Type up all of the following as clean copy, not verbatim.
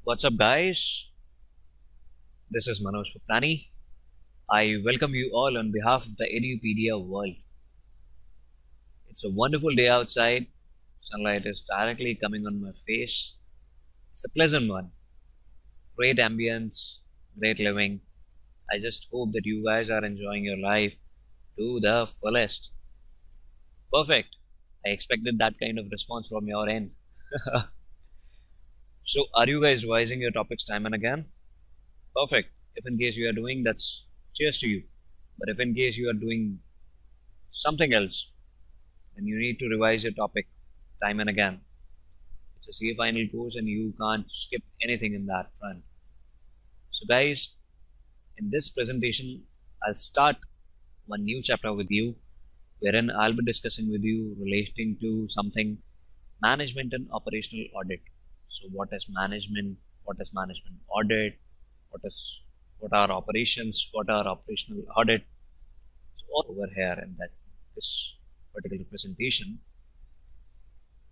What's up, guys? This is Manoj Puprani. I welcome you all on behalf of the Edupedia world. It's a wonderful day outside. Sunlight is directly coming on my face. It's a pleasant one. Great ambience, great living. I just hope that you guys are enjoying your life to the fullest. Perfect. I expected that kind of response from your end. So, are you guys revising your topics time and again? Perfect. If in case you are doing, that's cheers to you. But if in case you are doing something else, then you need to revise your topic time and again. It's a CA final course and you can't skip anything in that front. So guys, in this presentation, I'll start one new chapter with you, wherein I'll be discussing with you relating to something management and operational audit. So what is management? What is management audit? What are operations? What are operational audit? So all over here in this particular presentation.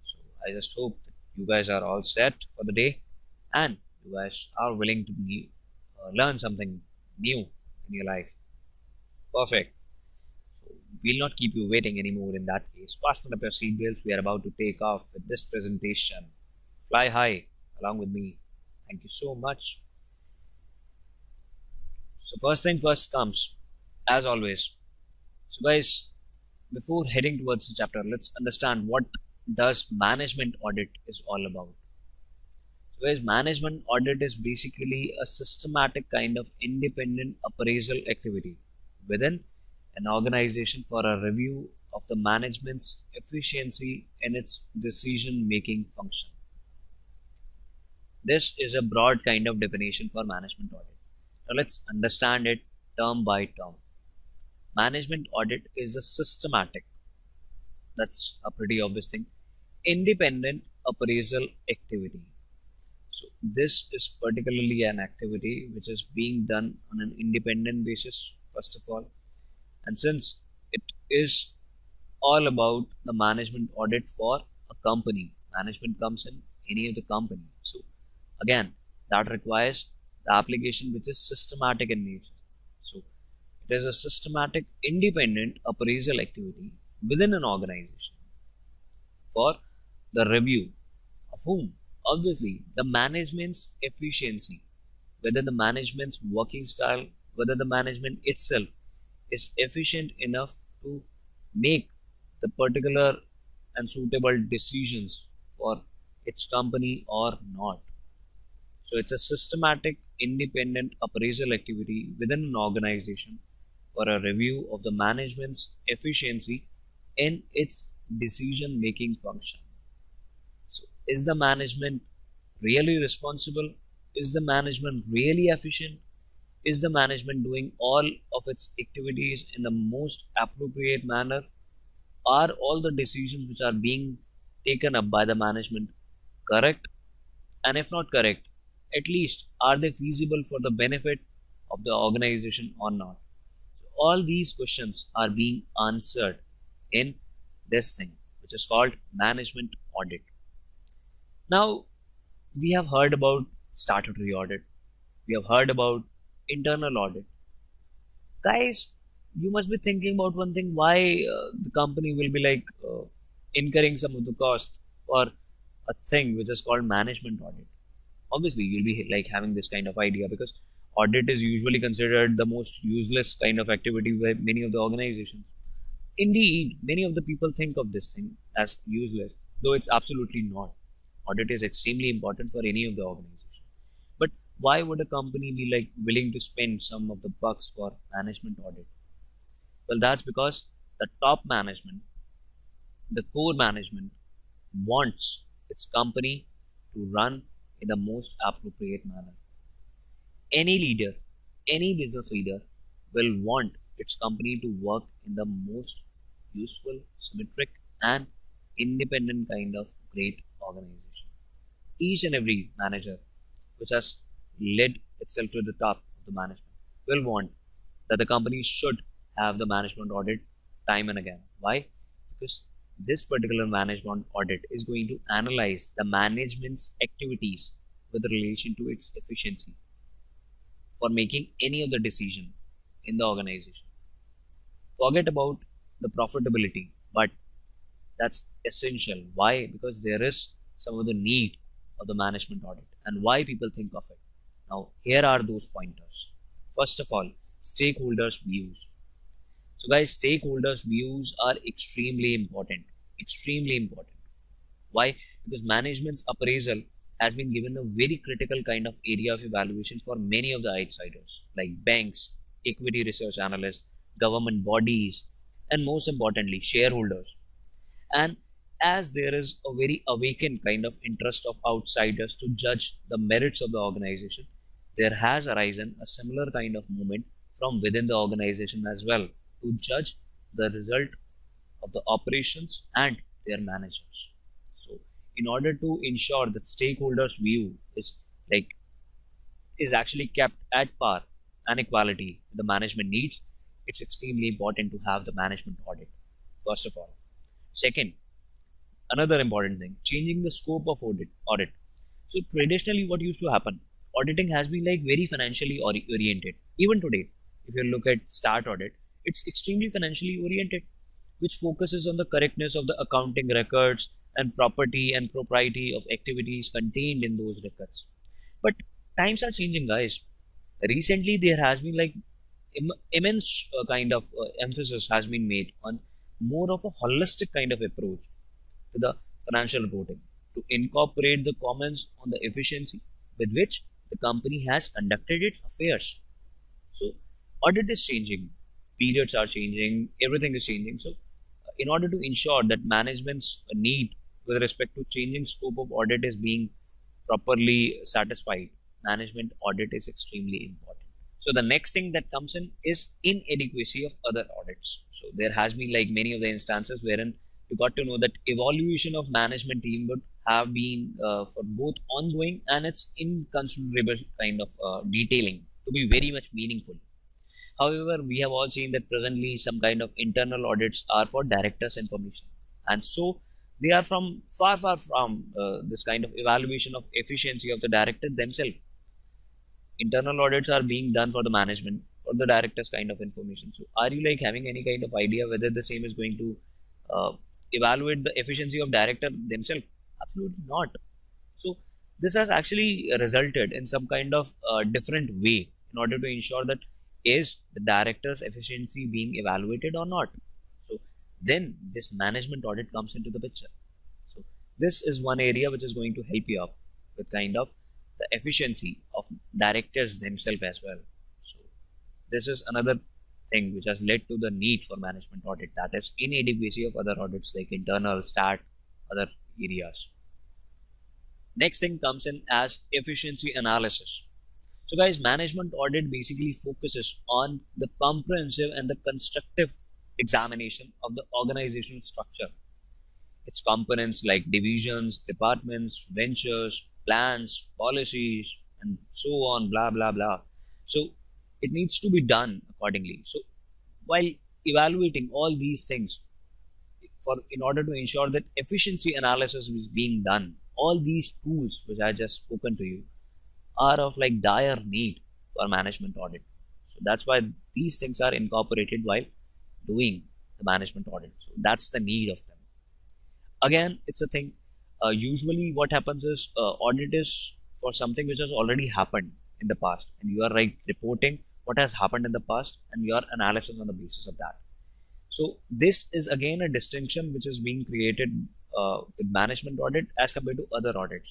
So I just hope that you guys are all set for the day and you guys are willing to learn something new in your life. Perfect. So we'll not keep you waiting anymore in that case. Fasten up your seatbelts. We are about to take off with this presentation. Fly high along with me. Thank you so much. So first thing first comes, as always. So guys, before heading towards the chapter, let's understand what does management audit is all about. So guys, management audit is basically a systematic kind of independent appraisal activity within an organization for a review of the management's efficiency in its decision-making function. This is a broad kind of definition for management audit. Now let's understand it term by term. Management audit is a systematic, that's a pretty obvious thing, independent appraisal activity. So this is particularly an activity which is being done on an independent basis, first of all. And since it is all about the management audit for a company, management comes in any of the company. So again, that requires the application which is systematic in nature. So it is a systematic independent appraisal activity within an organization for the review of whom? Obviously, the management's efficiency, whether the management's working style, whether the management itself is efficient enough to make the particular and suitable decisions for its company or not. So it's a systematic independent appraisal activity within an organization for a review of the management's efficiency in its decision making function. So is the management really responsible? Is the management really efficient? Is the management doing all of its activities in the most appropriate manner? Are all the decisions which are being taken up by the management correct? And if not correct, at least are they feasible for the benefit of the organization or not? So all these questions are being answered in this thing which is called management audit. Now we have heard about statutory audit, we have heard about internal audit. Guys, you must be thinking about one thing, why the company will be incurring some of the cost for a thing which is called management audit. Obviously you'll be having this kind of idea because audit is usually considered the most useless kind of activity by many of the organizations. Indeed, many of the people think of this thing as useless, though it's absolutely not. Audit is extremely important for any of the organizations. But why would a company be willing to spend some of the bucks for management audit? Well, that's because the top management, the core management, wants its company to run in the most appropriate manner. Any leader, any business leader will want its company to work in the most useful, symmetric, and independent kind of great organization. Each and every manager which has led itself to the top of the management will want that the company should have the management audit time and again. Why? Because this particular management audit is going to analyze the management's activities with relation to its efficiency for making any of the decision in the organization. Forget about the profitability, but that's essential. Why? Because there is some of the need of the management audit and why people think of it. Now, here are those pointers. First of all, stakeholders' views. So, guys, stakeholders' views are extremely important. Extremely important. Why? Because management's appraisal has been given a very critical kind of area of evaluation for many of the outsiders, like banks, equity research analysts, government bodies, and most importantly, shareholders. And as there is a very awakened kind of interest of outsiders to judge the merits of the organization, there has arisen a similar kind of movement from within the organization as well to judge the result of the operations and their managers. So, in order to ensure that stakeholders' view like is actually kept at par and equality with the management needs, it's extremely important to have the management audit. First of all, second, another important thing, changing the scope of audit. So traditionally what used to happen, auditing has been like very financially oriented. Even today, if you look at start audit, it's extremely financially oriented, which focuses on the correctness of the accounting records and property and propriety of activities contained in those records. But times are changing, guys. Recently there has been like immense kind of emphasis has been made on more of a holistic kind of approach to the financial reporting to incorporate the comments on the efficiency with which the company has conducted its affairs. So, audit is changing, periods are changing, everything is changing. So, in order to ensure that management's need with respect to changing scope of audit is being properly satisfied, management audit is extremely important. So the next thing that comes in is inadequacy of other audits. So there has been like many of the instances wherein you got to know that evaluation of management team would have been for both ongoing and its inconsiderable kind of detailing to be very much meaningful. However, we have all seen that presently some kind of internal audits are for directors' information, and so they are from far from this kind of evaluation of efficiency of the director themselves. Internal audits are being done for the management or the directors kind of information. So are you like having any kind of idea whether the same is going to evaluate the efficiency of director themselves? Absolutely not. So this has actually resulted in some kind of different way in order to ensure that is the director's efficiency being evaluated or not. So then this management audit comes into the picture. So this is one area which is going to help you out with kind of the efficiency of directors themselves as well. So this is another thing which has led to the need for management audit, that is inadequacy of other audits like internal, stat, other areas. Next thing comes in as efficiency analysis. So guys, management audit basically focuses on the comprehensive and the constructive examination of the organizational structure, its components like divisions, departments, ventures, plans, policies, and so on, blah blah blah. So it needs to be done accordingly. So while evaluating all these things, in order to ensure that efficiency analysis is being done, all these tools which I just spoken to you are of like dire need for management audit. So that's why these things are incorporated while doing the management audit. So that's the need of them. Again, it's a thing. Usually what happens is audit is for something which has already happened in the past, and you are like reporting what has happened in the past and your analysis on the basis of that. So this is again a distinction which is being created with management audit as compared to other audits.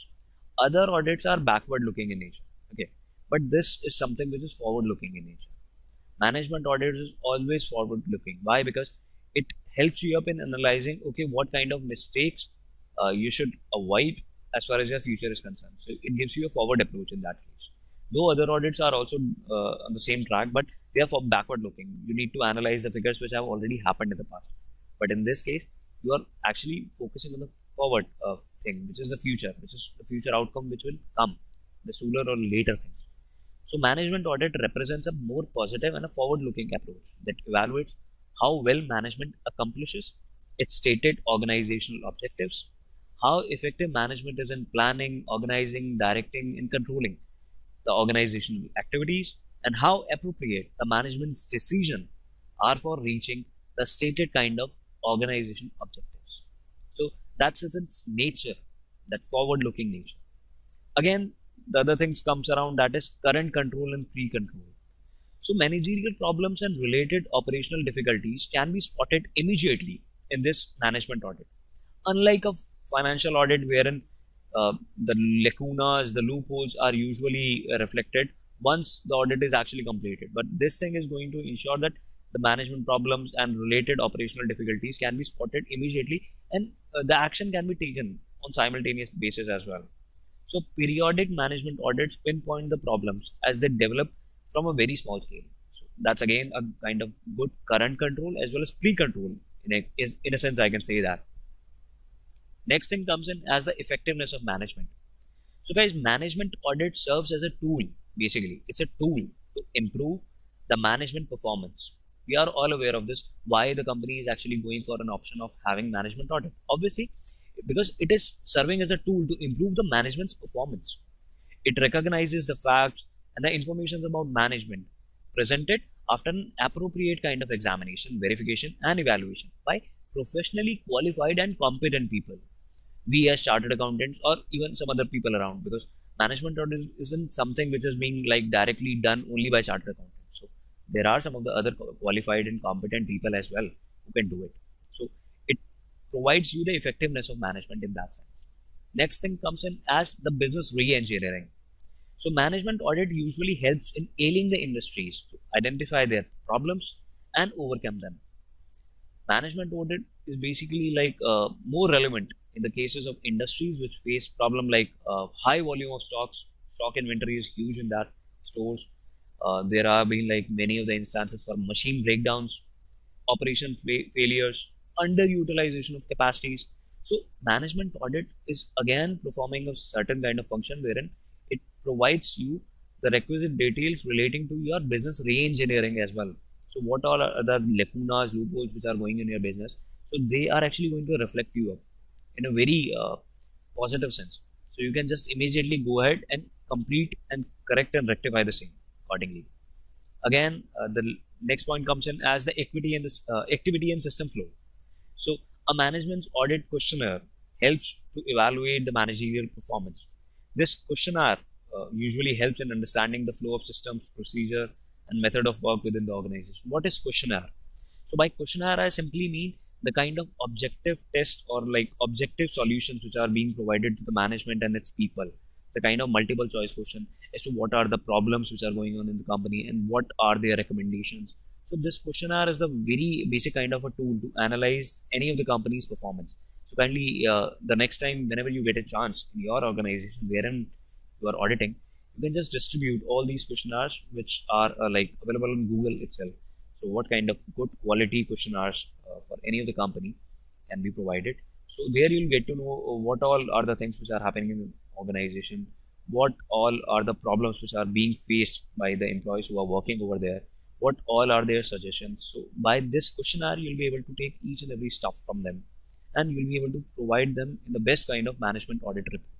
Other audits are backward looking in nature, okay, but this is something which is forward looking in nature. Management audit is always forward looking. Why? Because it helps you up in analyzing, okay, what kind of mistakes you should avoid as far as your future is concerned. So it gives you a forward approach in that case. Though other audits are also on the same track, but they are for backward looking. You need to analyze the figures which have already happened in the past. But in this case, you are actually focusing on the forward thing, which is the future, which is the future outcome which will come, the sooner or later things. So management audit represents a more positive and a forward looking approach that evaluates how well management accomplishes its stated organizational objectives, how effective management is in planning, organizing, directing, and controlling the organizational activities, and how appropriate the management's decision are for reaching the stated kind of organization objectives. So that's its nature, that forward-looking nature. Again, the other things comes around, that is current control and pre-control. So managerial problems and related operational difficulties can be spotted immediately in this management audit. Unlike a financial audit wherein the lacunas, the loopholes are usually reflected once the audit is actually completed. But this thing is going to ensure that the management problems and related operational difficulties can be spotted immediately, and the action can be taken on simultaneous basis as well. So periodic management audits pinpoint the problems as they develop from a very small scale. So that's again a kind of good current control as well as pre-control. In a sense, I can say that. Next thing comes in as the effectiveness of management. So guys, management audit serves as a tool. Basically, it's a tool to improve the management performance. We are all aware of this, why the company is actually going for an option of having management audit. Obviously, because it is serving as a tool to improve the management's performance. It recognizes the facts and the information about management presented after an appropriate kind of examination, verification, and evaluation by professionally qualified and competent people. We as chartered accountants or even some other people around, because management audit isn't something which is being like directly done only by chartered accountants. So there are some of the other qualified and competent people as well who can do it. So it provides you the effectiveness of management in that sense. Next thing comes in as the business re-engineering. So management audit usually helps in ailing the industries to identify their problems and overcome them. Management audit is basically like more relevant in the cases of industries which face problem like high volume of stock inventory is huge in that stores. There have been like many of the instances for machine breakdowns, operation failures, underutilization of capacities. So management audit is again performing a certain kind of function wherein it provides you the requisite details relating to your business re-engineering as well. So what all are the lacunas, loopholes which are going in your business? So they are actually going to reflect you up in a very positive sense. So you can just immediately go ahead and complete and correct and rectify the same accordingly. Again, the next point comes in as the equity and this activity and system flow. So a management audit questionnaire helps to evaluate the managerial performance. This questionnaire usually helps in understanding the flow of systems, procedure, and method of work within the organization. What is questionnaire? So by questionnaire, I simply mean the kind of objective test or like objective solutions which are being provided to the management and its people. The kind of multiple choice question as to what are the problems which are going on in the company and what are their recommendations. So this questionnaire is a very basic kind of a tool to analyze any of the company's performance. So kindly, the next time whenever you get a chance in your organization wherein you are auditing, you can just distribute all these questionnaires which are like available on Google itself. So what kind of good quality questionnaires for any of the company can be provided. So there you'll get to know what all are the things which are happening in the organization, what all are the problems which are being faced by the employees who are working over there, what all are their suggestions. So by this questionnaire, you'll be able to take each and every stuff from them and you'll be able to provide them in the best kind of management audit report.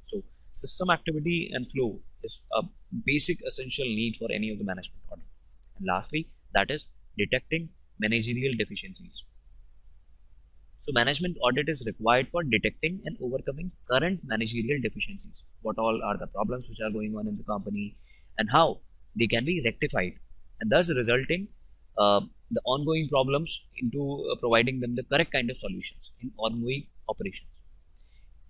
So system activity and flow is a basic essential need for any of the management audit. And lastly, that is detecting managerial deficiencies. So management audit is required for detecting and overcoming current managerial deficiencies. What all are the problems which are going on in the company and how they can be rectified, and thus resulting the ongoing problems into providing them the correct kind of solutions in ongoing operations.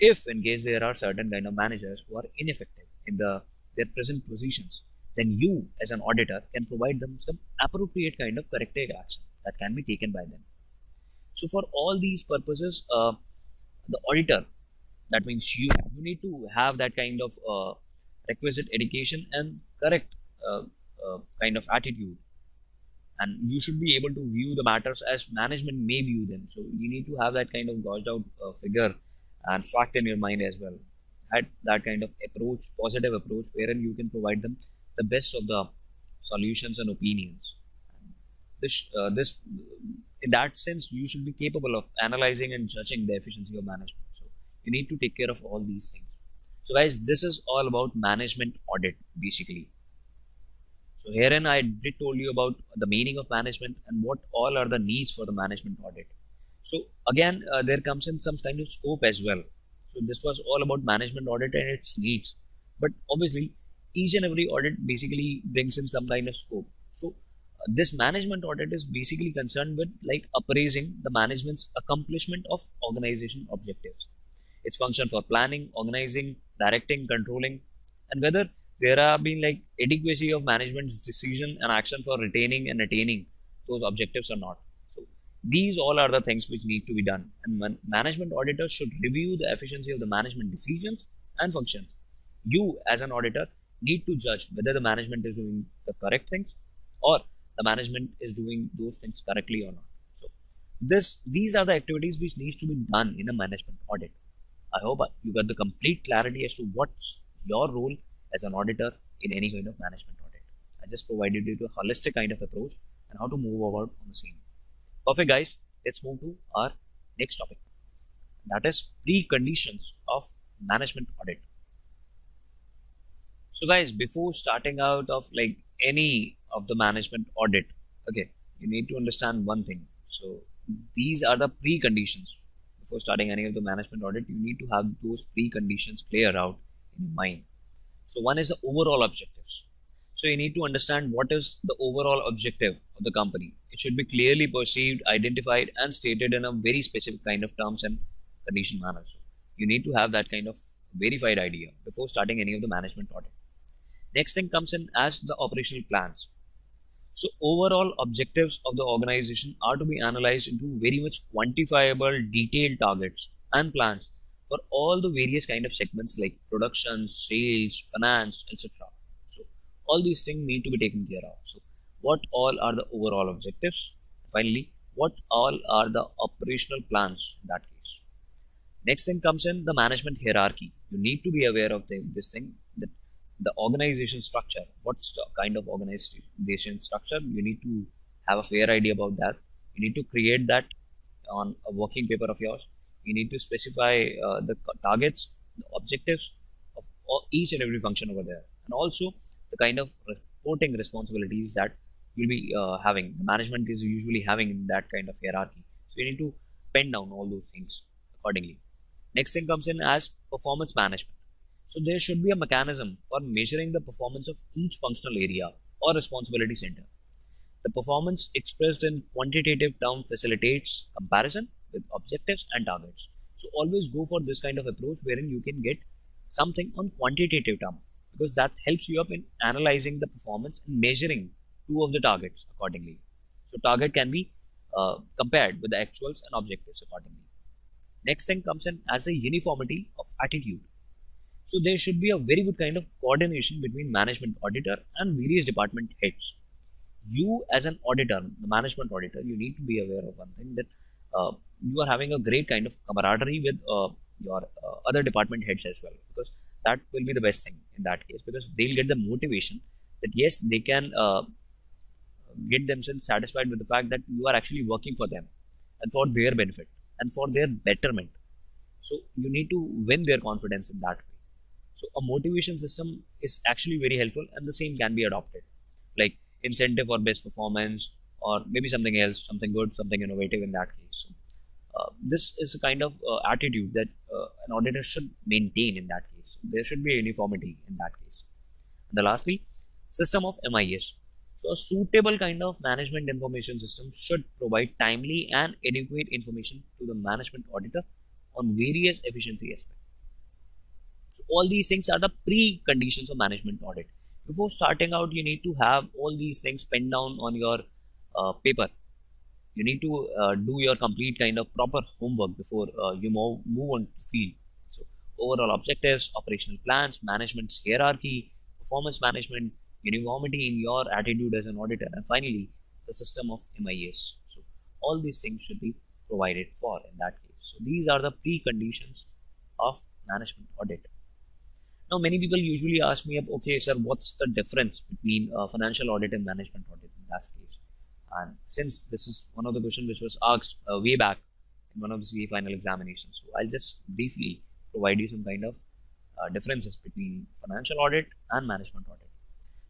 If in case there are certain kind of managers who are ineffective in their present positions, then you as an auditor can provide them some appropriate kind of corrective action that can be taken by them. So for all these purposes, the auditor, that means you need to have that kind of requisite education and correct kind of attitude, and you should be able to view the matters as management may view them. So you need to have that kind of gauged out figure and fact in your mind as well. That kind of approach, positive approach, wherein you can provide them the best of the solutions and opinions. This in that sense, you should be capable of analyzing and judging the efficiency of management. So You need to take care of all these things. So guys, this is all about management audit basically. So herein I did told you about the meaning of management and what all are the needs for the management audit. So again, there comes in some kind of scope as well. So this was all about management audit and its needs. But obviously, each and every audit basically brings in some kind of scope. So this management audit is basically concerned with like appraising the management's accomplishment of organization objectives. Its function for planning, organizing, directing, controlling, and whether there have been like adequacy of management's decision and action for retaining and attaining those objectives or not. So these all are the things which need to be done, and management auditors should review the efficiency of the management decisions and functions. You as an auditor need to judge whether the management is doing the correct things or the management is doing those things correctly or not. So these are the activities which needs to be done in a management audit. I hope you got the complete clarity as to what's your role as an auditor in any kind of management audit. I just provided you a holistic kind of approach and how to move forward on the same. Perfect, guys. Let's move to our next topic. That is preconditions of management audit. So, guys, before starting out of like any of the management audit, okay, you need to understand one thing. So, these are the preconditions. Before starting any of the management audit, you need to have those preconditions clear out in your mind. So one is the overall objectives. So you need to understand what is the overall objective of the company. It should be clearly perceived, identified, and stated in a very specific kind of terms and condition manner. So you need to have that kind of verified idea before starting any of the management audit. Next thing comes in as the operational plans. So overall objectives of the organization are to be analyzed into very much quantifiable, detailed targets and plans for all the various kind of segments like production, sales, finance, etc. So all these things need to be taken care of. So what all are the overall objectives? Finally, what all are the operational plans in that case? Next thing comes in the management hierarchy. You need to be aware of this thing, that the organization structure. What's the kind of organization structure? You need to have a fair idea about that. You need to create that on a working paper of yours. You need to specify the targets, the objectives of each and every function over there, and also the kind of reporting responsibilities that you'll be having. The management is usually having in that kind of hierarchy. So you need to pen down all those things accordingly. Next thing comes in as performance management. So there should be a mechanism for measuring the performance of each functional area or responsibility center. The performance expressed in quantitative term facilitates comparison with objectives and targets. So always go for this kind of approach wherein you can get something on quantitative term, because that helps you up in analyzing the performance and measuring two of the targets accordingly. So target can be compared with the actuals and objectives accordingly. Next thing comes in as the uniformity of attitude. So there should be a very good kind of coordination between management auditor and various department heads. You as an auditor, the management auditor, you need to be aware of one thing, that you are having a great kind of camaraderie with your other department heads as well, because that will be the best thing in that case, because they'll get the motivation that yes, they can get themselves satisfied with the fact that you are actually working for them and for their benefit and for their betterment. So you need to win their confidence in that way. So a motivation system is actually very helpful, and the same can be adopted, like incentive for best performance, or maybe something else, something good, something innovative in that case. So, this is a kind of attitude that an auditor should maintain in that case. There should be a uniformity in that case. And the lastly, system of MIS. So a suitable kind of management information system should provide timely and adequate information to the management auditor on various efficiency aspects. So all these things are the preconditions of management audit. Before starting out, you need to have all these things penned down on your paper. You need to do your complete kind of proper homework before you move on to field. So overall objectives, operational plans, management's hierarchy, performance management, uniformity in your attitude as an auditor, and finally the system of MIS. So all these things should be provided for in that case. So these are the preconditions of management audit. Now many people usually ask me, okay sir, what's the difference between financial audit and management audit in that case? And since this is one of the questions which was asked way back in one of the CA final examinations, so I'll just briefly provide you some kind of differences between financial audit and management audit.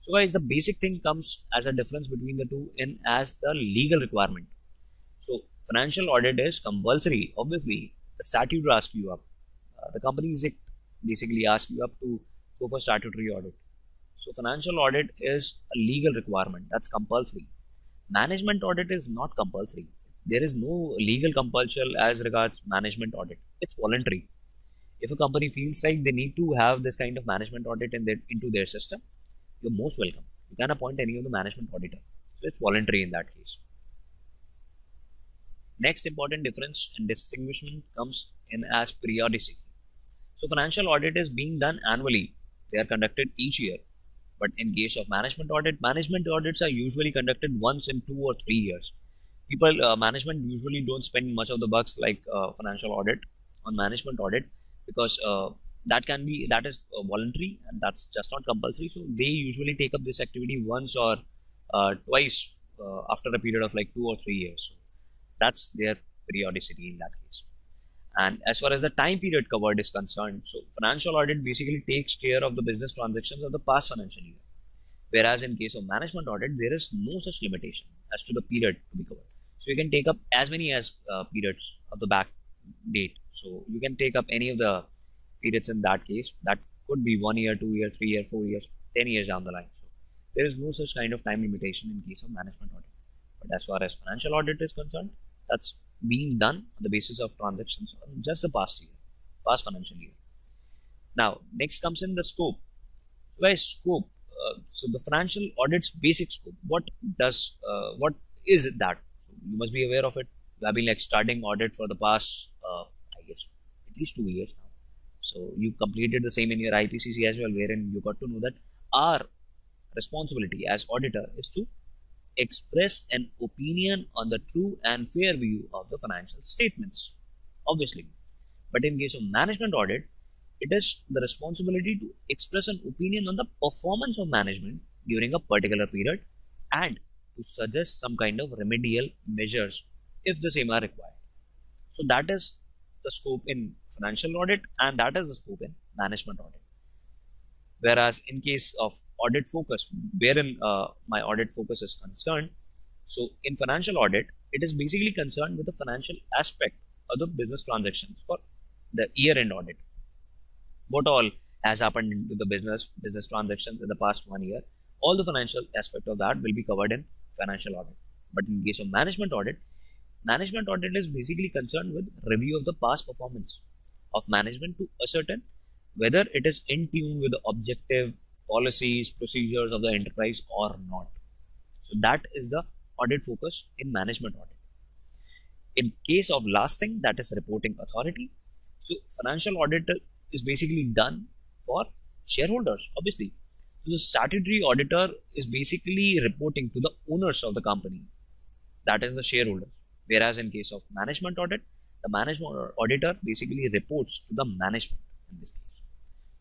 So guys, the basic thing comes as a difference between the two in as the legal requirement. So financial audit is compulsory. Obviously, the statute asks you up. The companies basically ask you up to go for statutory audit. So financial audit is a legal requirement. That's compulsory. Management audit is not compulsory. There is no legal compulsion as regards management audit. It's voluntary. If a company feels like they need to have this kind of management audit into their system, you're most welcome. You can appoint any of the management auditor. So it's voluntary in that case. Next important difference and distinguishment comes in as periodicity. So financial audit is being done annually. They are conducted each year. But in case of management audits are usually conducted once in 2 or 3 years. Management usually don't spend much of the bucks like financial audit on management audit because that is voluntary and that's just not compulsory. So they usually take up this activity once or twice after a period of like 2 or 3 years. So that's their periodicity in that case. And as far as the time period covered is concerned, so financial audit basically takes care of the business transactions of the past financial year. Whereas in case of management audit, there is no such limitation as to the period to be covered. So you can take up as many as periods of the back date. So you can take up any of the periods in that case. That could be 1 year, 2 year, 3 year, 4 years, 10 years down the line. So there is no such kind of time limitation in case of management audit. But as far as financial audit is concerned, that's being done on the basis of transactions on just the past financial year. Now, next comes in the scope. By scope, so the financial audit's basic scope. What is it that? You must be aware of it. You have been like studying audit for the past, I guess, at least 2 years now. So you completed the same in your IPCC as well, wherein you got to know that our responsibility as auditor is to express an opinion on the true and fair view of the financial statements, obviously. But in case of management audit, it is the responsibility to express an opinion on the performance of management during a particular period and to suggest some kind of remedial measures if the same are required. So that is the scope in financial audit and that is the scope in management audit. Whereas in case of audit focus, wherein my audit focus is concerned, so in financial audit, it is basically concerned with the financial aspect of the business transactions for the year-end audit. What all has happened into the business transactions in the past 1 year, all the financial aspect of that will be covered in financial audit. But in case of management audit is basically concerned with review of the past performance of management to ascertain whether it is in tune with the objective, policies, procedures of the enterprise or not. So that is the audit focus in management audit. In case of last thing, that is reporting authority. So financial audit is basically done for shareholders, obviously. So the statutory auditor is basically reporting to the owners of the company, that is the shareholders. Whereas in case of management audit, the management auditor basically reports to the management in this case.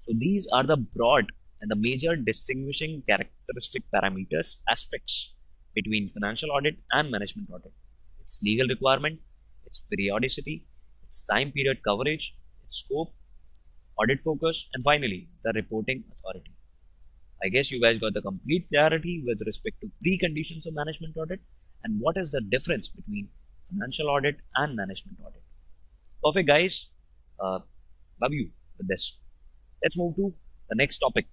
So these are the broad and the major distinguishing characteristic parameters aspects between financial audit and management audit. Its legal requirement, its periodicity, its time period coverage, its scope, audit focus, and finally the reporting authority. I guess you guys got the complete clarity with respect to preconditions of management audit and what is the difference between financial audit and management audit. Perfect, guys. Love you with this. Let's move to the next topic,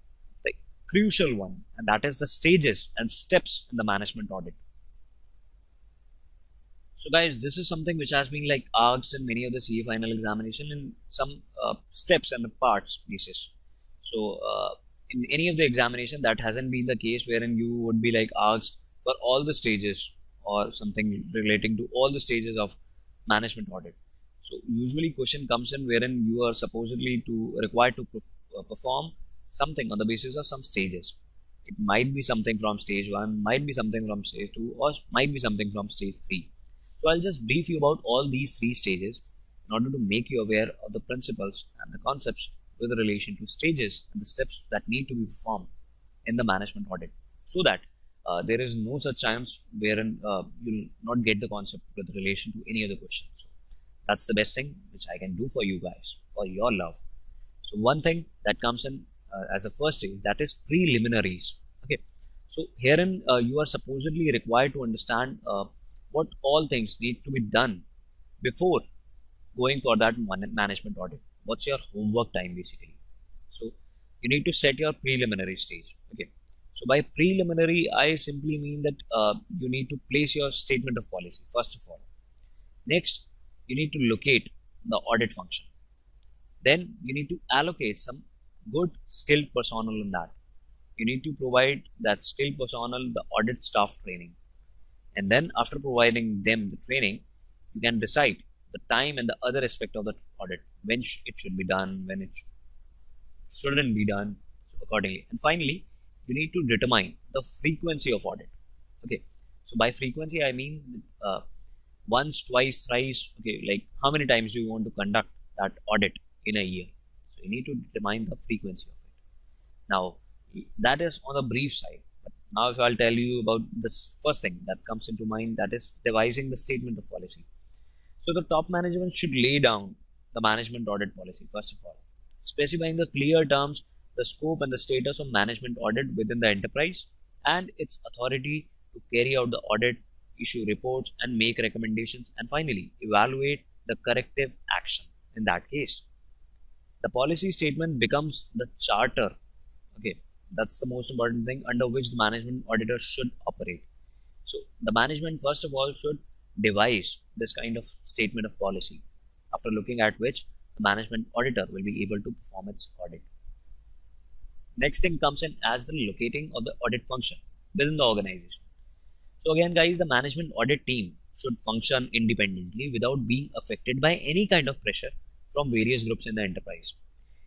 the crucial one, and that is the stages and steps in the management audit. So guys, this is something which has been like asked in many of the CA final examination in some steps and parts basis. So in any of the examination, that hasn't been the case wherein you would be like asked for all the stages or something relating to all the stages of management audit. So usually question comes in wherein you are supposedly required to perform something on the basis of some stages. It might be something from stage 1, might be something from stage 2, or might be something from stage 3. So I'll just brief you about all these 3 stages in order to make you aware of the principles and the concepts with relation to stages and the steps that need to be performed in the management audit, so that there is no such chance wherein you'll not get the concept with relation to any other questions. So that's the best thing which I can do for you guys, for your love. So one thing that comes in as a first stage, that is preliminaries. Okay, so herein you are supposedly required to understand what all things need to be done before going for that management audit. What's your homework time basically? So you need to set your preliminary stage. Okay. So by preliminary, I simply mean that you need to place your statement of policy first of all. Next, you need to locate the audit function. Then you need to allocate some good skilled personnel in that. You need to provide that skilled personnel the audit staff training. And then after providing them the training, you can decide the time and the other aspect of the audit, when it should be done, when it shouldn't be done, so accordingly. And finally, you need to determine the frequency of audit. Okay, so by frequency I mean once, twice, thrice. Okay, like how many times do you want to conduct that audit in a year? So you need to determine the frequency of it. Now that is on the brief side. But now if I'll tell you about this first thing that comes into mind, that is devising the statement of policy. So the top management should lay down the management audit policy first of all, specifying the clear terms, the scope and the status of management audit within the enterprise, and its authority to carry out the audit, issue reports and make recommendations, and finally evaluate the corrective action in that case. The policy statement becomes the charter. Okay, that's the most important thing under which the management auditor should operate. So the management first of all should devise this kind of statement of policy, after looking at which the management auditor will be able to perform its audit. Next thing comes in as the locating of the audit function within the organization. So again guys, the management audit team should function independently without being affected by any kind of pressure from various groups in the enterprise.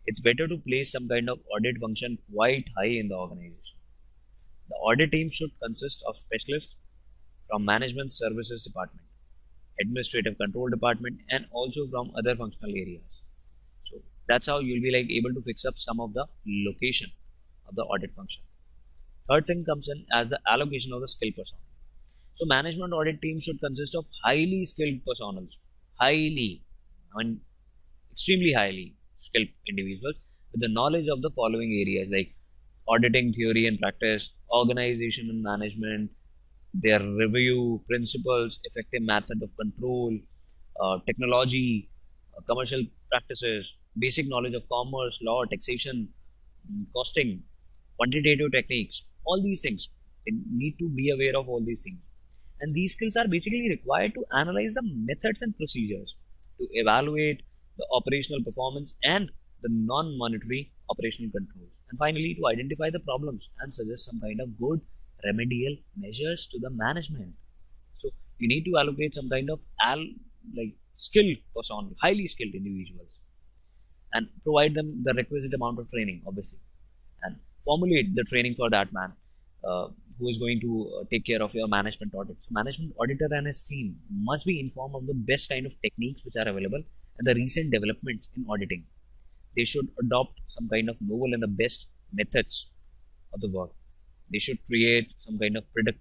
It's better to place some kind of audit function quite high in the organization. The audit team should consist of specialists from management services department, administrative control department, and also from other functional areas. So that's how you'll be like able to fix up some of the location of the audit function. Third thing comes in as the allocation of the skill personnel. So management audit team should consist of highly skilled personnel, highly, I mean extremely highly skilled individuals with the knowledge of the following areas like auditing theory and practice, organization and management, their review principles, effective method of control, technology, commercial practices, basic knowledge of commerce, law, taxation, costing, quantitative techniques, all these things. They need to be aware of all these things. And these skills are basically required to analyze the methods and procedures, to evaluate the operational performance and the non-monetary operational controls. And finally, to identify the problems and suggest some kind of good remedial measures to the management. So you need to allocate some kind of skilled person, highly skilled individuals, and provide them the requisite amount of training, obviously, and formulate the training for that man who is going to take care of your management audit. So management auditor and his team must be informed of the best kind of techniques which are available and the recent developments in auditing. They should adopt some kind of novel and the best methods of the work. They should create some kind of they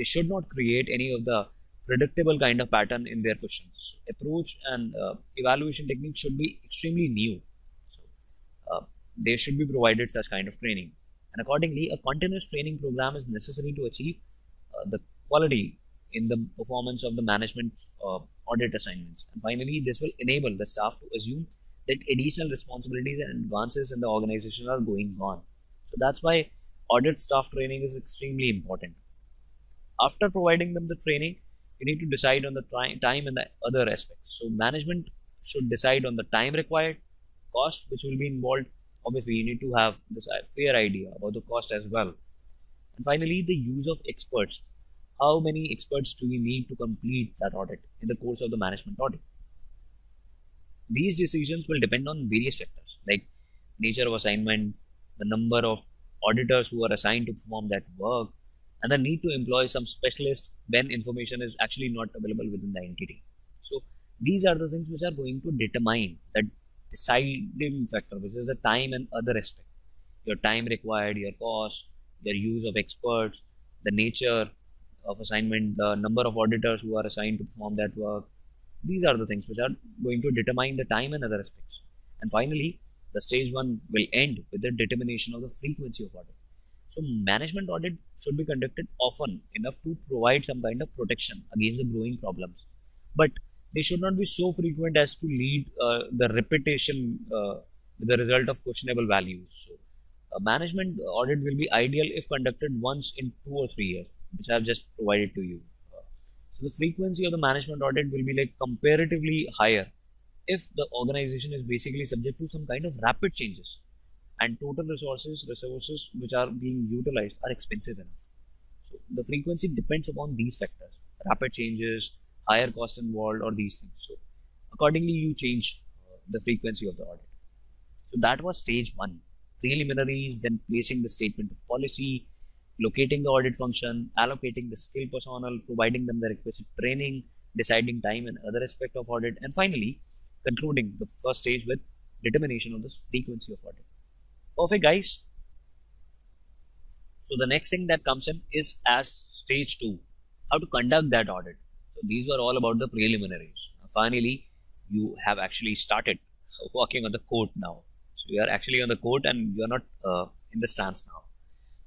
should not create any of the predictable kind of pattern in their questions. Approach and evaluation techniques should be extremely new. So they should be provided such kind of training. And accordingly, a continuous training program is necessary to achieve the quality in the performance of the management audit assignments. And finally, this will enable the staff to assume that additional responsibilities and advances in the organization are going on. So that's why audit staff training is extremely important. After providing them the training, you need to decide on the time and the other aspects. So management should decide on the time required, cost which will be involved. Obviously, you need to have this fair idea about the cost as well. And finally, the use of experts. How many experts do we need to complete that audit in the course of the management audit? These decisions will depend on various factors like nature of assignment, the number of auditors who are assigned to perform that work, and the need to employ some specialist when information is actually not available within the entity. So these are the things which are going to determine the deciding factor, which is the time and other aspect. Your time required, your cost, your use of experts, the nature of assignment, the number of auditors who are assigned to perform that work, These are the things which are going to determine the time and other aspects. And finally, the stage one will end with the determination of the frequency of audit. So management audit should be conducted often enough to provide some kind of protection against the growing problems, but they should not be so frequent as to lead the repetition with the result of questionable values. So a management audit will be ideal if conducted once in 2 or 3 years, which I have just provided to you. So the frequency of the management audit will be like comparatively higher if the organization is basically subject to some kind of rapid changes and total resources which are being utilized are expensive enough. So the frequency depends upon these factors: rapid changes, higher cost involved, or these things. So accordingly, you change the frequency of the audit. So that was stage one: preliminaries, then placing the statement of policy, locating the audit function, allocating the skill personnel, providing them the requisite training, deciding time and other aspect of audit, and finally concluding the first stage with determination of the frequency of audit. Perfect, guys. So the next thing that comes in is as stage two, how to conduct that audit. So these were all about the preliminaries. Finally, you have actually started working on the court now. So you are actually on the court and you are not in the stance now.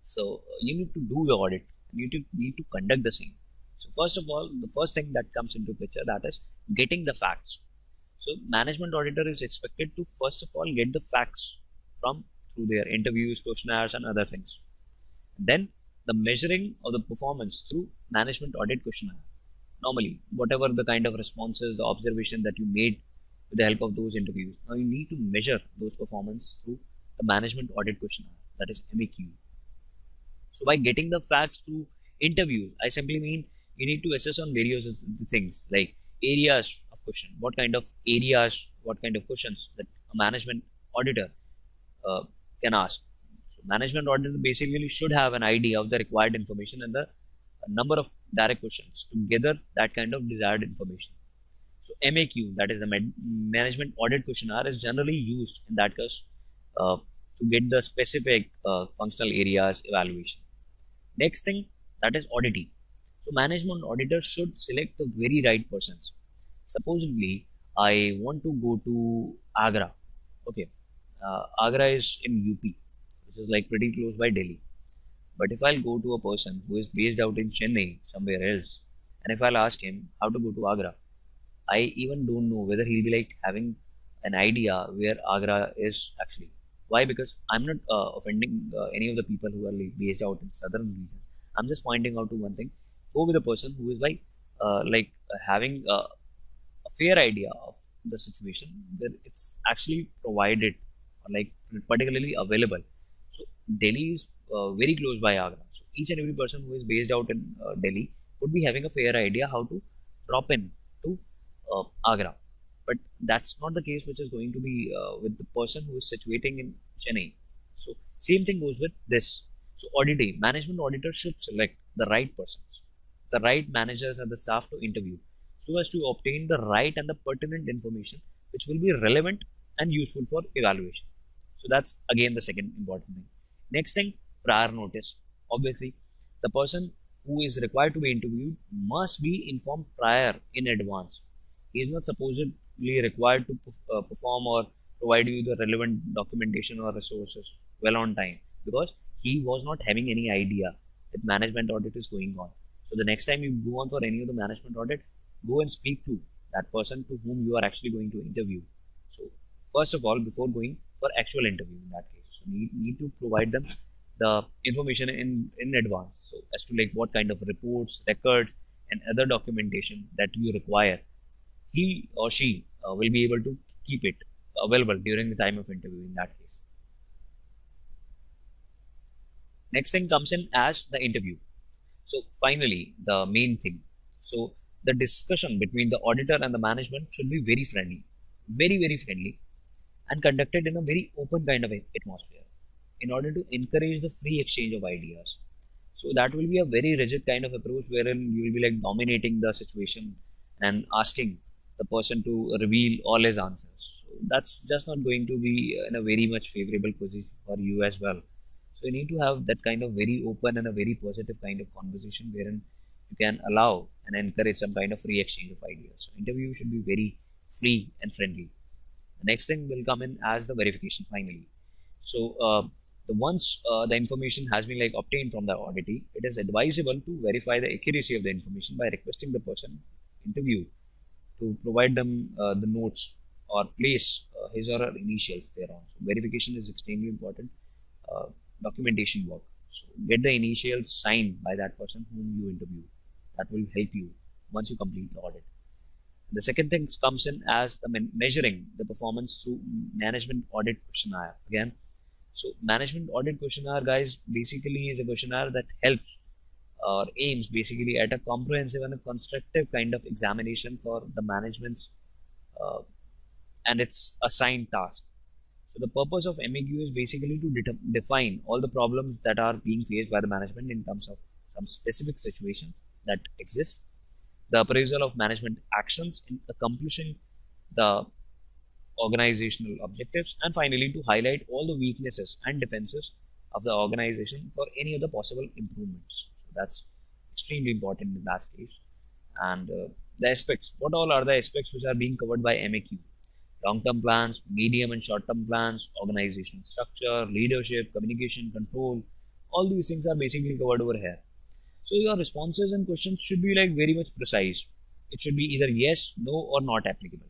So you need to do your audit. You need to conduct the same. So first of all, the first thing that comes into picture, that is getting the facts. So management auditor is expected to first of all get the facts from through their interviews, questionnaires, and other things. Then the measuring of the performance through management audit questionnaire. Normally, whatever the kind of responses, the observation that you made with the help of those interviews, now you need to measure those performance through the management audit questionnaire, that is MEQ. So by getting the facts through interviews, I simply mean you need to assess on various things like areas of question, what kind of areas, what kind of questions that a management auditor can ask. So management auditor basically should have an idea of the required information and the number of direct questions to gather that kind of desired information. So MAQ, that is the management audit questionnaire, is generally used in that case to get the specific functional areas evaluation. Next thing, that is auditing. So management auditor should select the very right persons. Supposedly, I want to go to Agra. Okay, Agra is in UP, which is like pretty close by Delhi. But if I'll go to a person who is based out in Chennai, somewhere else, and if I'll ask him how to go to Agra, I even don't know whether he'll be like having an idea where Agra is actually. Why? Because I'm not offending any of the people who are like based out in southern regions. I'm just pointing out to one thing: go with a person who is having a fair idea of the situation where it's actually provided or like particularly available. So Delhi is very close by Agra. So each and every person who is based out in Delhi would be having a fair idea how to drop in to Agra. But that's not the case which is going to be with the person who is situating in Chennai. So same thing goes with this. So auditing, management auditor should select the right persons, the right managers and the staff to interview so as to obtain the right and the pertinent information which will be relevant and useful for evaluation. So that's again the second important thing. Next thing, prior notice. Obviously, the person who is required to be interviewed must be informed prior in advance. He is not supposedly required to perform or provide you the relevant documentation or resources well on time because he was not having any idea that management audit is going on. So the next time you go on for any of the management audit, go and speak to that person to whom you are actually going to interview. So first of all, before going for actual interview in that case, so you need to provide them the information in advance. So as to like what kind of reports, records, and other documentation that you require, he or she will be able to keep it available during the time of interview in that case. Next thing comes in as the interview. So finally, the main thing. So the discussion between the auditor and the management should be very friendly, very friendly, and conducted in a very open kind of atmosphere in order to encourage the free exchange of ideas. So that will be a very rigid kind of approach wherein you will be like dominating the situation and asking the person to reveal all his answers. So that's just not going to be in a very much favorable position for you as well. So you need to have that kind of very open and a very positive kind of conversation wherein you can allow and encourage some kind of free exchange of ideas. So interview should be very free and friendly. The next thing will come in as the verification finally. So the once the information has been like obtained from the auditee, it is advisable to verify the accuracy of the information by requesting the person interviewed to provide them the notes or place his or her initials thereon. So verification is extremely important. Uh, Documentation work. So get the initials signed by that person whom you interview. That will help you once you complete the audit. The second thing comes in as the measuring the performance through management audit questionnaire. Again, so management audit questionnaire, guys, basically is a questionnaire that helps or aims basically at a comprehensive and a constructive kind of examination for the management's uh, and its assigned task. So the purpose of MEQ is basically to define all the problems that are being faced by the management in terms of some specific situations that exist, the appraisal of management actions in accomplishing the organizational objectives, and finally to highlight all the weaknesses and defenses of the organization for any other possible improvements. So that's extremely important in that case. And the aspects, what all are the aspects which are being covered by MEQ? Long-term plans, medium and short-term plans, organizational structure, leadership, communication, control, all these things are basically covered over here. So your responses and questions should be like very much precise. It should be either yes, no, or not applicable.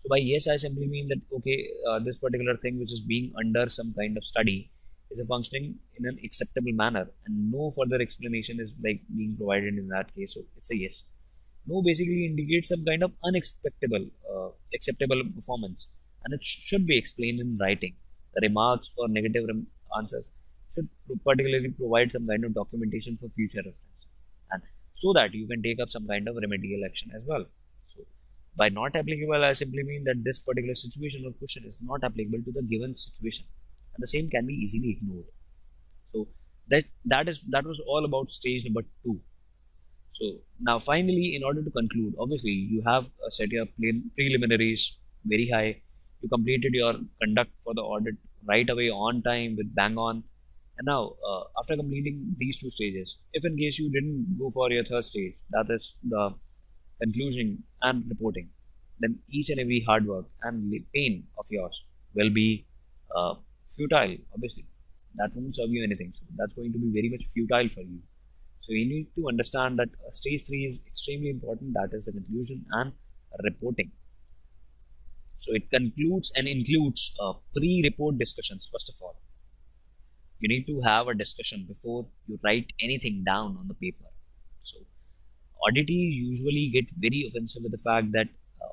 So by yes, I simply mean that okay, this particular thing which is being under some kind of study is a functioning in an acceptable manner, and no further explanation is like being provided in that case. So it's a yes. No basically indicates some kind of unexpectable, acceptable performance, and it should be explained in writing. The remarks for negative answers should particularly provide some kind of documentation for future reference, and so that you can take up some kind of remedial action as well. So, by not applicable, I simply mean that this particular situation or question is not applicable to the given situation, and the same can be easily ignored. So that was all about stage number 2. So now finally, in order to conclude, obviously you have set your preliminaries very high. You completed your conduct for the audit right away on time with bang on. And now after completing these 2 stages, if in case you didn't go for your 3rd stage, that is the conclusion and reporting, then each and every hard work and pain of yours will be futile. Obviously, that won't serve you anything. So that's going to be very much futile for you. So you need to understand that stage 3 is extremely important. That is the conclusion and reporting. So it concludes and includes pre-report discussions. First of all, you need to have a discussion before you write anything down on the paper. So auditees usually get very offensive with the fact that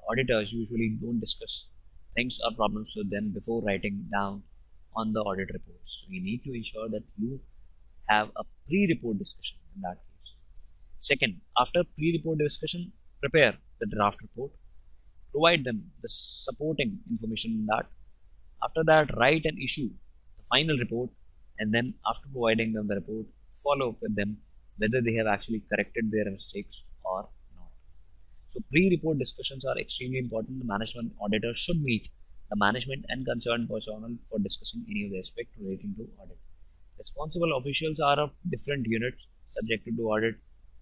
auditors usually don't discuss things or problems with them before writing down on the audit reports. So you need to ensure that you have a pre-report discussion in that case. Second, after pre-report discussion, prepare the draft report, provide them the supporting information in that. After that, write and issue the final report, and then after providing them the report, follow up with them whether they have actually corrected their mistakes or not. So pre-report discussions are extremely important. The management auditor should meet the management and concerned personnel for discussing any of the aspects relating to audit. Responsible officials are of different units subjected to audit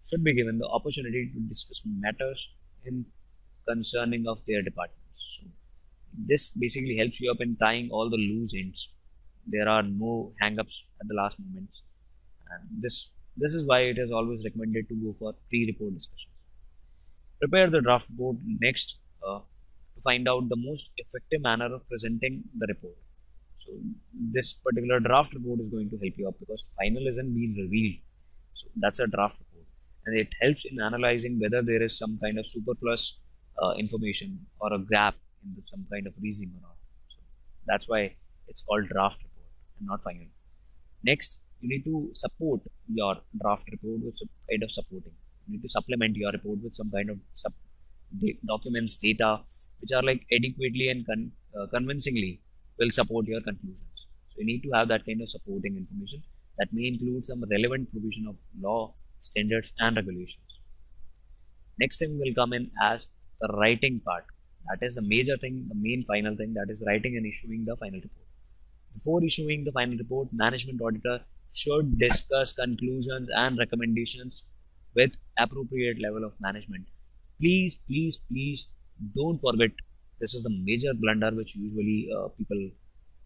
should be given the opportunity to discuss matters in concerning of their departments. So this basically helps you up in tying all the loose ends. There are no hang-ups at the last moment, and this is why it is always recommended to go for pre-report discussions. Prepare the draft report next to find out the most effective manner of presenting the report. So this particular draft report is going to help you up because final isn't being revealed. So that's a draft report, and it helps in analyzing whether there is some kind of superfluous information or a gap in some kind of reasoning or not. So that's why it's called draft report and not final. Next, you need to support your draft report with some kind of supporting. You need to supplement your report with some kind of documents, data, which are like adequately and convincingly will support your conclusions. So you need to have that kind of supporting information that may include some relevant provision of law, standards, and regulations. Next thing will come in as the writing part. That is the major thing, the main final thing, that is writing and issuing the final report. Before issuing the final report, management auditor should discuss conclusions and recommendations with appropriate level of management. Please, please, please don't forget, this is the major blunder which usually people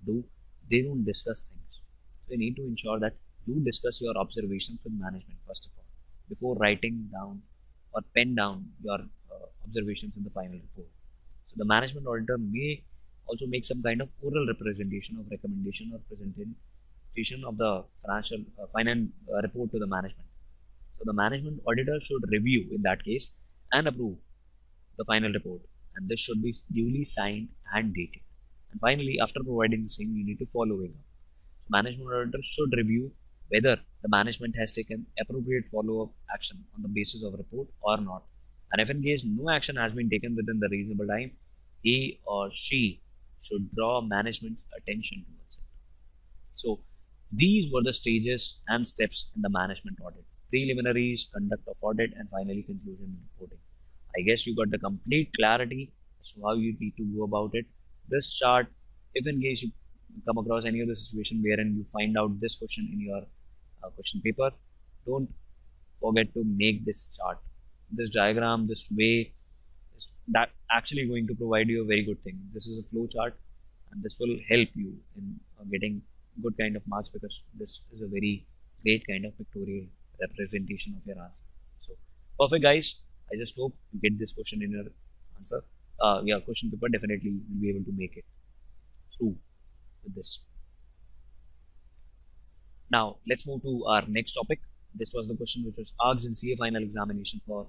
do. They don't discuss things. So you need to ensure that you discuss your observations with management first of all before writing down or pen down your observations in the final report. So the management auditor may also make some kind of oral representation of recommendation or presentation of the financial finance report to the management. So the management auditor should review in that case and approve the final report, and this should be duly signed and dated. And finally, after providing the same, you need to follow it up. So management auditor should review whether the management has taken appropriate follow-up action on the basis of report or not. And if in case no action has been taken within the reasonable time, he or she should draw management's attention towards it. So these were the stages and steps in the management audit: preliminaries, conduct of audit, and finally conclusion and reporting. I guess you got the complete clarity as to how you need to go about it. This chart, if in case you come across any other situation wherein you find out this question in your question paper, don't forget to make this chart, this diagram, this way. That actually going to provide you a very good thing. This is a flow chart, and this will help you in getting good kind of marks, because this is a very great kind of pictorial representation of your answer. So perfect, guys. I just hope you get this question in your answer. Your question paper, definitely you'll be able to make it through with this. Now let's move to our next topic. This was the question which was asked in CA final examination for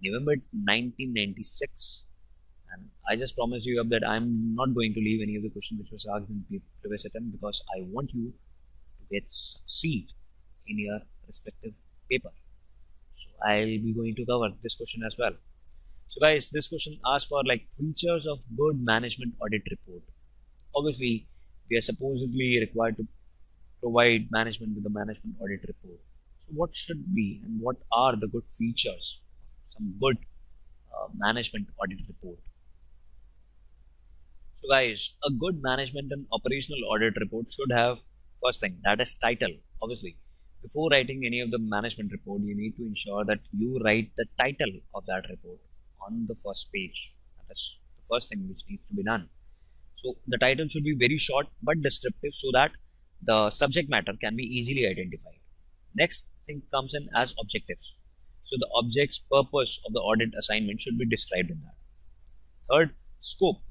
November 1996, and I just promised you up that I'm not going to leave any of the questions which was asked in the previous attempt, because I want you to get succeed in your respective paper. So I'll be going to cover this question as well. So guys, this question asks for like features of good management audit report. Obviously, we are supposedly required to provide management with the management audit report. So what should be and what are the good features of some good management audit report? So guys, a good management and operational audit report should have, first thing, that is title. Obviously, before writing any of the management report, you need to ensure that you write the title of that report on the first page. That is the first thing which needs to be done. So the title should be very short but descriptive, so that the subject matter can be easily identified. Next thing comes in as objectives. So the object's purpose of the audit assignment should be described in that. Third, scope.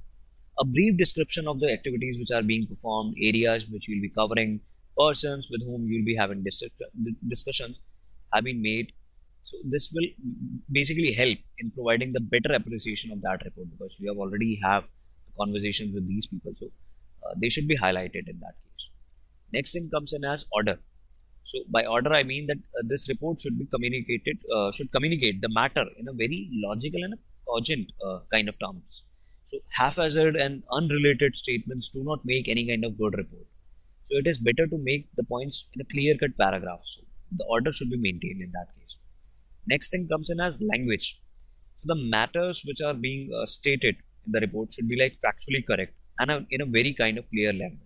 A brief description of the activities which are being performed, areas which you'll be covering, persons with whom you'll be having discussions have been made. So this will basically help in providing the better appreciation of that report, because we have already have conversations with these people, so they should be highlighted in that case. Next thing comes in as order. So by order, I mean that this report should be communicated, should communicate the matter in a very logical and cogent kind of terms. So haphazard and unrelated statements do not make any kind of good report. So it is better to make the points in a clear-cut paragraph. So the order should be maintained in that case. Next thing comes in as language. So the matters which are being stated in the report should be like factually correct and in a very kind of clear language.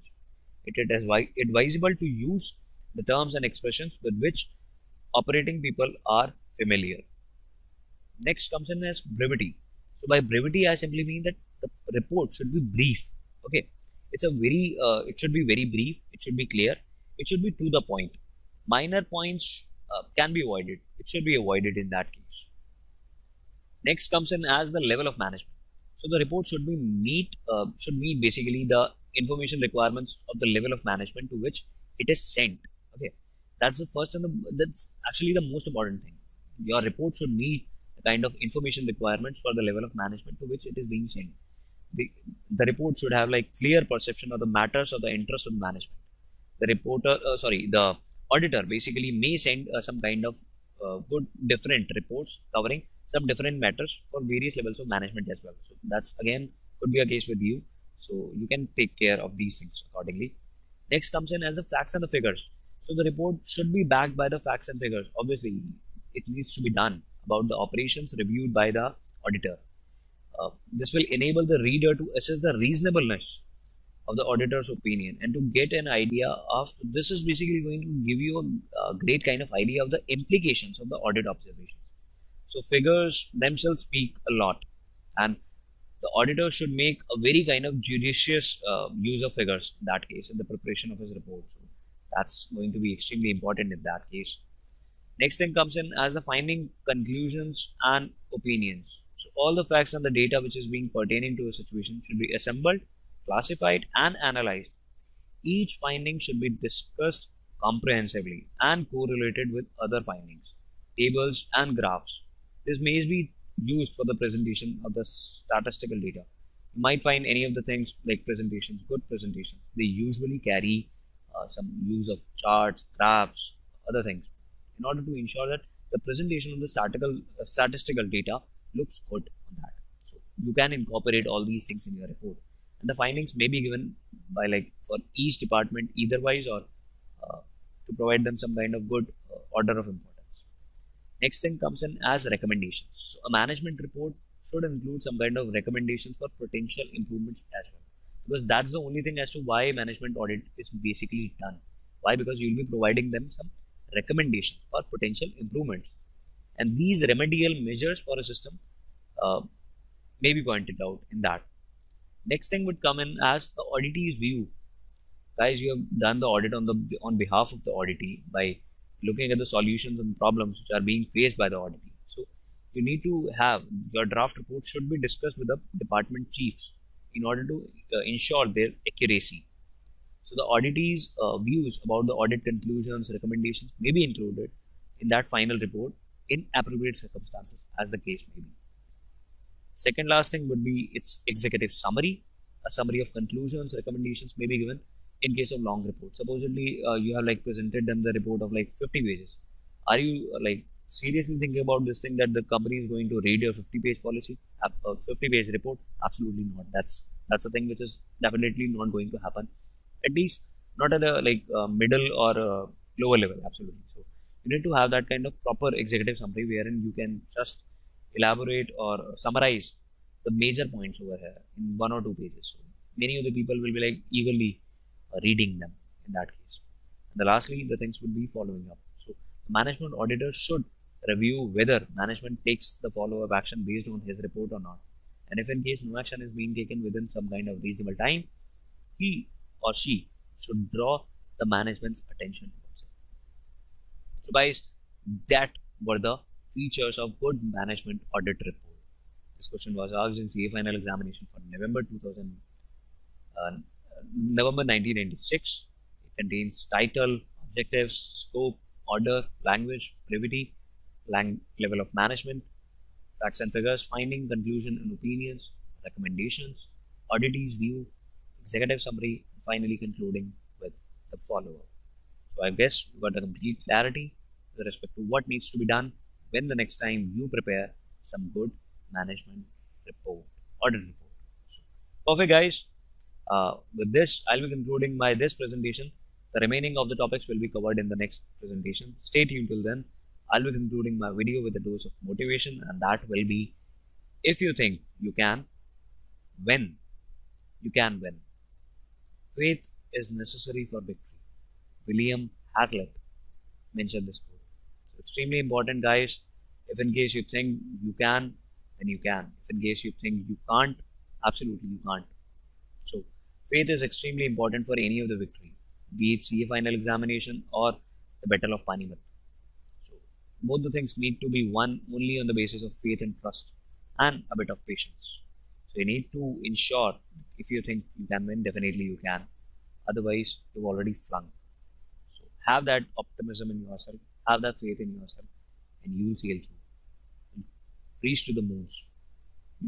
It is advisable to use the terms and expressions with which operating people are familiar. Next comes in as brevity. So by brevity, I simply mean that the report should be brief. Okay, it's a very it should be very brief. It should be clear. It should be to the point. Minor points can be avoided. It should be avoided in that case. Next comes in as the level of management. So the report should meet basically the information requirements of the level of management to which it is sent. Okay, that's the first and that's actually the most important thing. Your report should meet the kind of information requirements for the level of management to which it is being sent. The report should have like clear perception of the matters of the interest of management. The auditor basically may send some kind of good different reports covering some different matters for various levels of management as well. So that's again could be a case with you. So you can take care of these things accordingly. Next comes in as the facts and the figures. So the report should be backed by the facts and figures. Obviously, it needs to be done about the operations reviewed by the auditor. This will enable the reader to assess the reasonableness of the auditor's opinion, and to get an idea of this is basically going to give you a great kind of idea of the implications of the audit observations. So figures themselves speak a lot, and the auditor should make a very kind of judicious use of figures in that case in the preparation of his report. So that's going to be extremely important in that case. Next thing comes in as the finding, conclusions, and opinions. So all the facts and the data which is being pertaining to a situation should be assembled, classified, and analyzed. Each finding should be discussed comprehensively and correlated with other findings, tables, and graphs. This may be used for the presentation of the statistical data. You might find any of the things like presentations, good presentations, they usually carry some use of charts, graphs, other things, in order to ensure that the presentation of the statistical data looks good on that. So you can incorporate all these things in your report, and the findings may be given by like for each department either wise or to provide them some kind of good order of importance. Next thing comes in as recommendations. So a management report should include some kind of recommendations for potential improvements as well, because that's the only thing as to why management audit is basically done. Why? Because you'll be providing them some recommendations for potential improvements, and these remedial measures for a system uh, may be pointed out in that. Next thing would come in as the auditee's view. Guys, you have done the audit on behalf of the auditee by looking at the solutions and problems which are being faced by the auditee. So you need to have your draft report should be discussed with the department chiefs in order to ensure their accuracy. So the auditee's views about the audit conclusions, recommendations may be included in that final report in appropriate circumstances as the case may be. Second last thing would be its executive summary. A summary of conclusions, recommendations may be given in case of long report. Supposedly you have like presented them the report of like 50 pages. Are you like seriously thinking about this thing that the company is going to read your 50-page policy, 50-page report? Absolutely not. That's a thing which is definitely not going to happen. At least not at a like middle or lower level. Absolutely. So you need to have that kind of proper executive summary wherein you can just elaborate or summarize the major points over here in 1 or 2 pages. So many of the people will be like eagerly reading them in that case. And lastly, the things would be following up. So the management auditor should review whether management takes the follow-up action based on his report or not. And if in case no action is being taken within some kind of reasonable time, he or she should draw the management's attention towards it. So guys, that were the features of good management audit report. This question was asked in CA final examination for November 1996. It contains title, objectives, scope, order, language, brevity, level of management, facts and figures, finding, conclusion and opinions, recommendations, auditee's view, executive summary, and finally concluding with the follow-up. So I guess you got the complete clarity with respect to what needs to be done when the next time you prepare some good management report, audit report. So, perfect guys. With this, I'll be concluding this presentation. The remaining of the topics will be covered in the next presentation. Stay tuned till then. I'll be concluding my video with a dose of motivation, and that will be, if you think you can win, you can win. Faith is necessary for victory. William Hazlitt mentioned this quote. So extremely important, guys. If in case you think you can, then you can. If in case you think you can't, absolutely you can't. So faith is extremely important for any of the victory, be it CA final examination or the Battle of Panipat. So both the things need to be won only on the basis of faith and trust and a bit of patience. So you need to ensure if you think you can win, definitely you can. Otherwise, you've already flung. So have that optimism in yourself, have that faith in yourself, and you will sail through. Reach to the moons.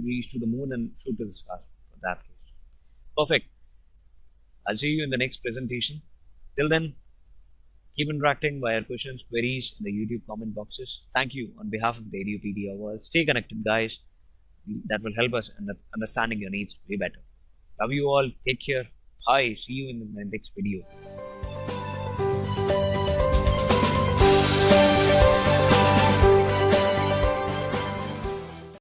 Reach to the moon and shoot to the stars for that case. Perfect. I'll see you in the next presentation. Till then, keep interacting via questions, queries in the YouTube comment boxes. Thank you on behalf of the Edupedia world. Stay connected, guys. That will help us in understanding your needs way better. Love you all. Take care. Bye. See you in the next video.